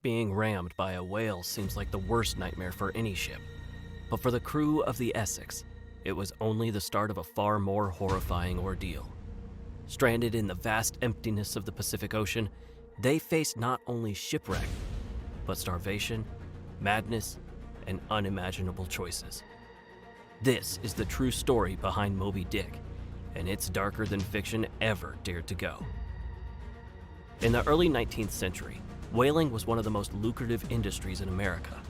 Being rammed by a whale seems like the worst nightmare for any ship. But for the crew of the Essex, it was only the start of a far more horrifying ordeal. Stranded in the vast emptiness of the Pacific Ocean, they faced not only shipwreck, but starvation, madness, and unimaginable choices. This is the true story behind Moby Dick, and it's darker than fiction ever dared to go. In the early 19th century, whaling was one of the most lucrative industries in America.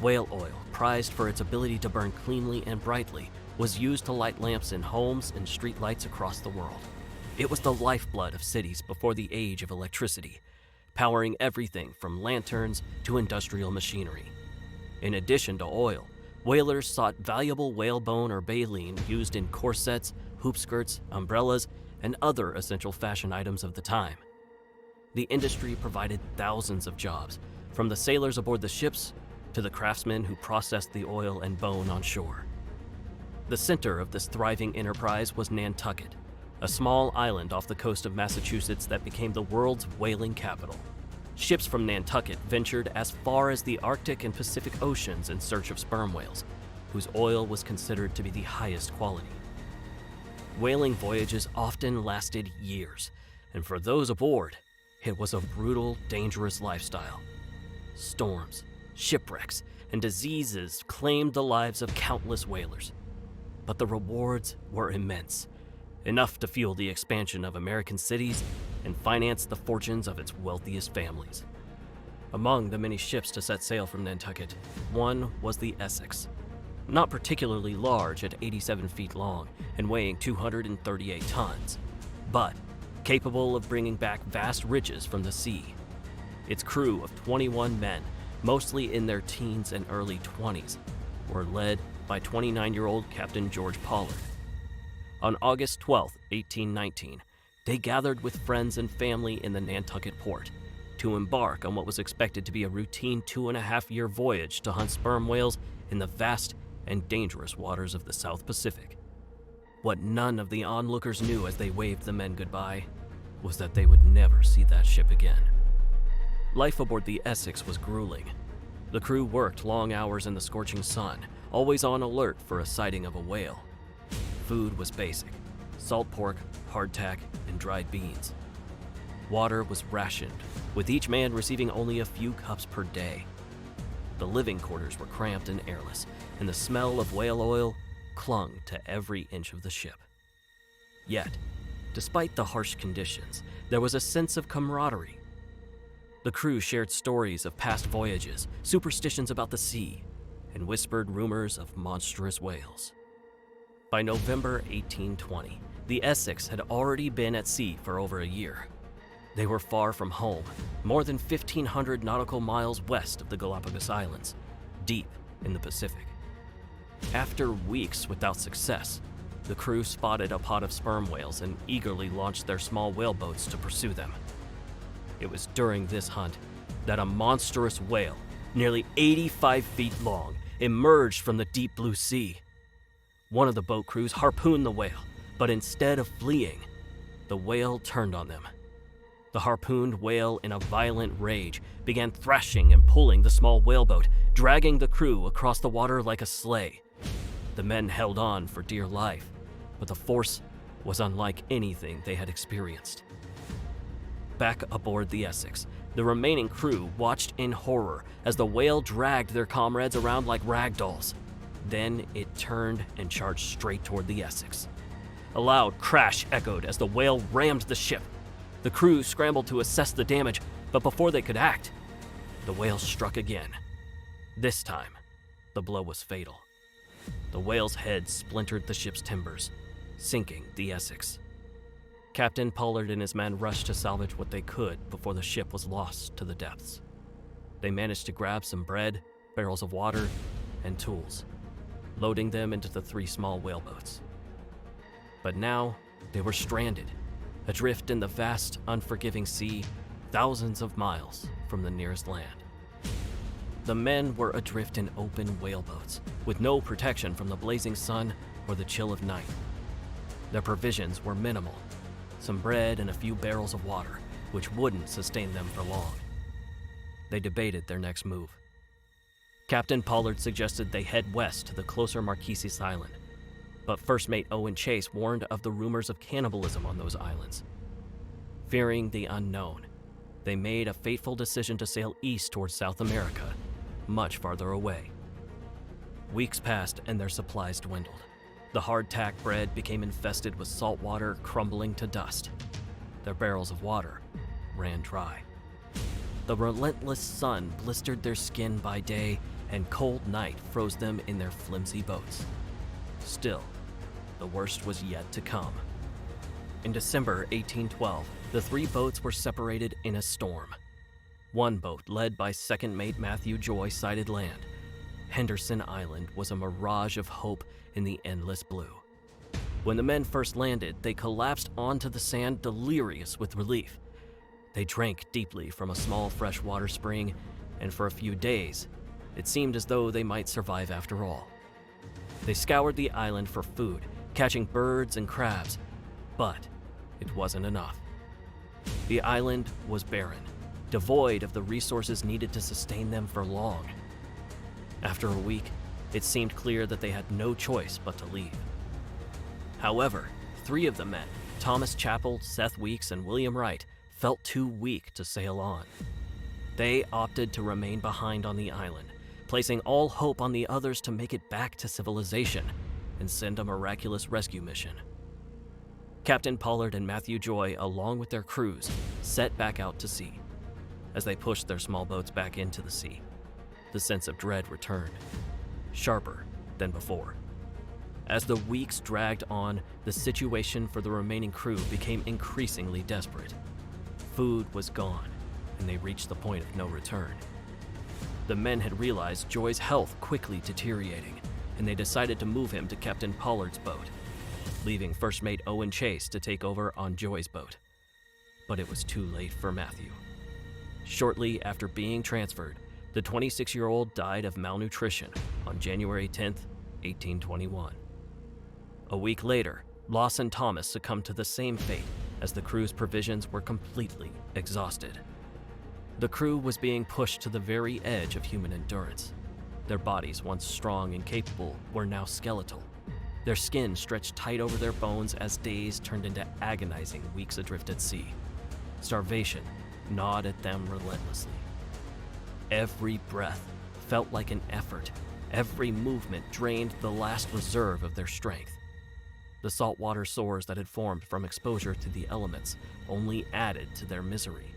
Whale oil, prized for its ability to burn cleanly and brightly, was used to light lamps in homes and street lights across the world. It was the lifeblood of cities before the age of electricity, powering everything from lanterns to industrial machinery. In addition to oil, whalers sought valuable whalebone or baleen used in corsets, hoop skirts, umbrellas, and other essential fashion items of the time. The industry provided thousands of jobs, from the sailors aboard the ships to the craftsmen who processed the oil and bone on shore. The center of this thriving enterprise was Nantucket, a small island off the coast of Massachusetts that became the world's whaling capital. Ships from Nantucket ventured as far as the Arctic and Pacific Oceans in search of sperm whales, whose oil was considered to be the highest quality. Whaling voyages often lasted years, and for those aboard, it was a brutal, dangerous lifestyle. Storms, shipwrecks, and diseases claimed the lives of countless whalers. But the rewards were immense, enough to fuel the expansion of American cities and finance the fortunes of its wealthiest families. Among the many ships to set sail from Nantucket, one was the Essex. Not particularly large at 87 feet long and weighing 238 tons, but capable of bringing back vast riches from the sea. Its crew of 21 men, mostly in their teens and early 20s, were led by 29-year-old Captain George Pollard. On August 12, 1819, they gathered with friends and family in the Nantucket port to embark on what was expected to be a routine 2.5-year voyage to hunt sperm whales in the vast and dangerous waters of the South Pacific. What none of the onlookers knew as they waved the men goodbye was that they would never see that ship again. Life aboard the Essex was grueling. The crew worked long hours in the scorching sun, always on alert for a sighting of a whale. Food was basic: salt pork, hardtack, and dried beans. Water was rationed, with each man receiving only a few cups per day. The living quarters were cramped and airless, and the smell of whale oil clung to every inch of the ship. Yet, despite the harsh conditions, there was a sense of camaraderie. The crew shared stories of past voyages, superstitions about the sea, and whispered rumors of monstrous whales. By November 1820, the Essex had already been at sea for over a year. They were far from home, more than 1,500 nautical miles west of the Galapagos Islands, deep in the Pacific. After weeks without success, the crew spotted a pod of sperm whales and eagerly launched their small whaleboats to pursue them. It was during this hunt that a monstrous whale, nearly 85 feet long, emerged from the deep blue sea. One of the boat crews harpooned the whale, but instead of fleeing, the whale turned on them. The harpooned whale, in a violent rage, began thrashing and pulling the small whaleboat, dragging the crew across the water like a sleigh. The men held on for dear life, but the force was unlike anything they had experienced. Back aboard the Essex, the remaining crew watched in horror as the whale dragged their comrades around like rag dolls. Then it turned and charged straight toward the Essex. A loud crash echoed as the whale rammed the ship. The crew scrambled to assess the damage, but before they could act, the whale struck again. This time, the blow was fatal. The whale's head splintered the ship's timbers, sinking the Essex. Captain Pollard and his men rushed to salvage what they could before the ship was lost to the depths. They managed to grab some bread, barrels of water, and tools, loading them into the 3 small whaleboats. But now, they were stranded, adrift in the vast, unforgiving sea, thousands of miles from the nearest land. The men were adrift in open whaleboats, with no protection from the blazing sun or the chill of night. Their provisions were minimal: some bread and a few barrels of water, which wouldn't sustain them for long. they debated their next move. Captain Pollard suggested they head west to the closer Marquesas Island, but First Mate Owen Chase warned of the rumors of cannibalism on those islands. Fearing the unknown, they made a fateful decision to sail east towards South America, much farther away. Weeks passed and their supplies dwindled. The hardtack bread became infested with salt water crumbling to dust. Their barrels of water ran dry. The relentless sun blistered their skin by day, and cold night froze them in their flimsy boats. Still, the worst was yet to come. In December 1812, the three boats were separated in a storm. One boat, led by Second Mate Matthew Joy, sighted land. Henderson Island was a mirage of hope in the endless blue. When the men first landed, they collapsed onto the sand, delirious with relief. They drank deeply from a small freshwater spring, and for a few days, it seemed as though they might survive after all. They scoured the island for food, catching birds and crabs, but it wasn't enough. The island was barren, devoid of the resources needed to sustain them for long. After a week, it seemed clear that they had no choice but to leave. However, three of the men, Thomas Chappell, Seth Weeks, and William Wright, felt too weak to sail on. They opted to remain behind on the island, placing all hope on the others to make it back to civilization and send a miraculous rescue mission. Captain Pollard and Matthew Joy, along with their crews, set back out to sea. As they pushed their small boats back into the sea, the sense of dread returned, sharper than before. As the weeks dragged on, the situation for the remaining crew became increasingly desperate. Food was gone, and they reached the point of no return. The men had realized Joy's health quickly deteriorating, and they decided to move him to Captain Pollard's boat, leaving First Mate Owen Chase to take over on Joy's boat. But it was too late for Matthew. Shortly after being transferred, the 26-year-old died of malnutrition on January 10, 1821. A week later, Lawson Thomas succumbed to the same fate as the crew's provisions were completely exhausted. The crew was being pushed to the very edge of human endurance. Their bodies, once strong and capable, were now skeletal. Their skin stretched tight over their bones as days turned into agonizing weeks adrift at sea. Starvation gnawed at them relentlessly. Every breath felt like an effort. Every movement drained the last reserve of their strength. The saltwater sores that had formed from exposure to the elements only added to their misery,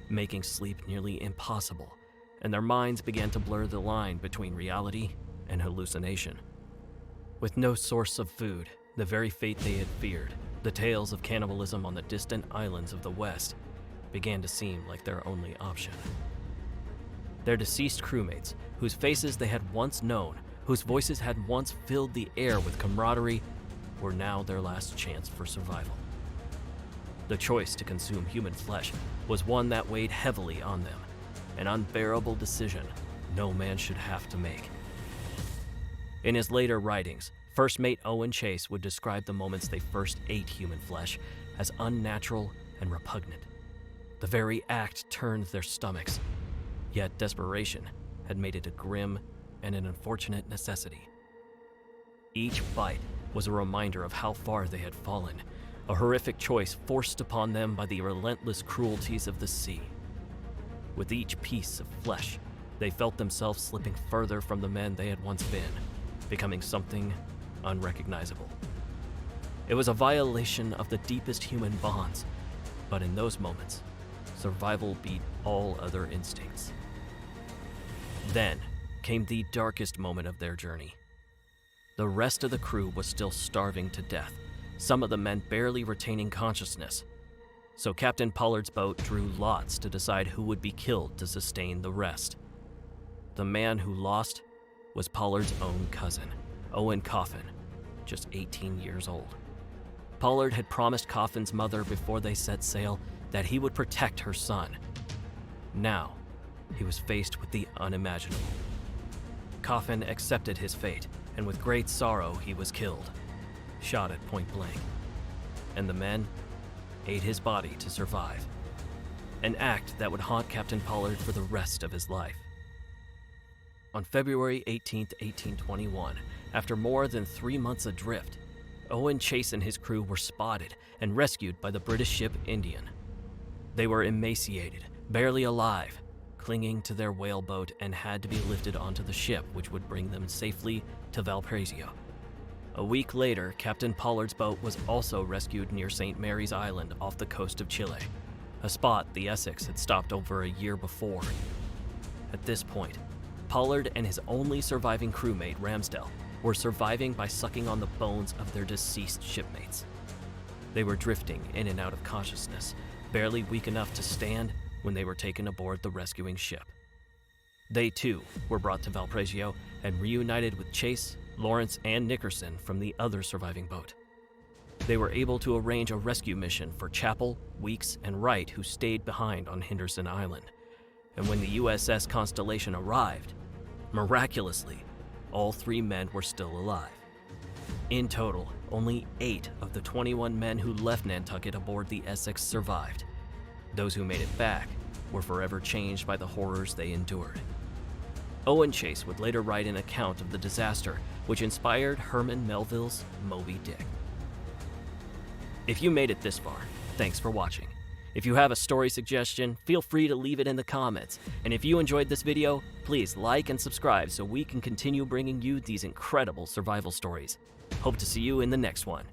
making sleep nearly impossible, and their minds began to blur the line between reality and hallucination. With no source of food, the very fate they had feared, the tales of cannibalism on the distant islands of the West, began to seem like their only option. Their deceased crewmates, whose faces they had once known, whose voices had once filled the air with camaraderie, were now their last chance for survival. The choice to consume human flesh was one that weighed heavily on them, an unbearable decision no man should have to make. In his later writings, First Mate Owen Chase would describe the moments they first ate human flesh as unnatural and repugnant. The very act turned their stomachs, yet desperation had made it a grim and an unfortunate necessity. Each bite was a reminder of how far they had fallen, a horrific choice forced upon them by the relentless cruelties of the sea. With each piece of flesh, they felt themselves slipping further from the men they had once been, becoming something unrecognizable. It was a violation of the deepest human bonds, but in those moments, survival beat all other instincts. Then came the darkest moment of their journey. The rest of the crew was still starving to death, some of the men barely retaining consciousness. So Captain Pollard's boat drew lots to decide who would be killed to sustain the rest. The man who lost was Pollard's own cousin, Owen Coffin, just 18 years old. Pollard had promised Coffin's mother before they set sail that he would protect her son. Now, he was faced with the unimaginable. Coffin accepted his fate, and with great sorrow he was killed, shot at point blank. And the men ate his body to survive. an act that would haunt Captain Pollard for the rest of his life. On February 18, 1821, after more than 3 months adrift, Owen Chase and his crew were spotted and rescued by the British ship Indian. They were emaciated, barely alive, clinging to their whaleboat, and had to be lifted onto the ship, which would bring them safely to Valparaiso. A week later, Captain Pollard's boat was also rescued near St. Mary's Island off the coast of Chile, a spot the Essex had stopped over a year before. At this point, Pollard and his only surviving crewmate, Ramsdell, were surviving by sucking on the bones of their deceased shipmates. They were drifting in and out of consciousness, barely weak enough to stand when they were taken aboard the rescuing ship. They too were brought to Valparaiso and reunited with Chase, Lawrence, and Nickerson from the other surviving boat. They were able to arrange a rescue mission for Chappell, Weeks, and Wright, who stayed behind on Henderson Island. And when the USS Constellation arrived, miraculously, all 3 men were still alive. In total, only 8 of the 21 men who left Nantucket aboard the Essex survived. Those who made it back were forever changed by the horrors they endured. Owen Chase would later write an account of the disaster, which inspired Herman Melville's Moby Dick. If you made it this far, thanks for watching. If you have a story suggestion, feel free to leave it in the comments. And if you enjoyed this video, please like and subscribe so we can continue bringing you these incredible survival stories. Hope to see you in the next one.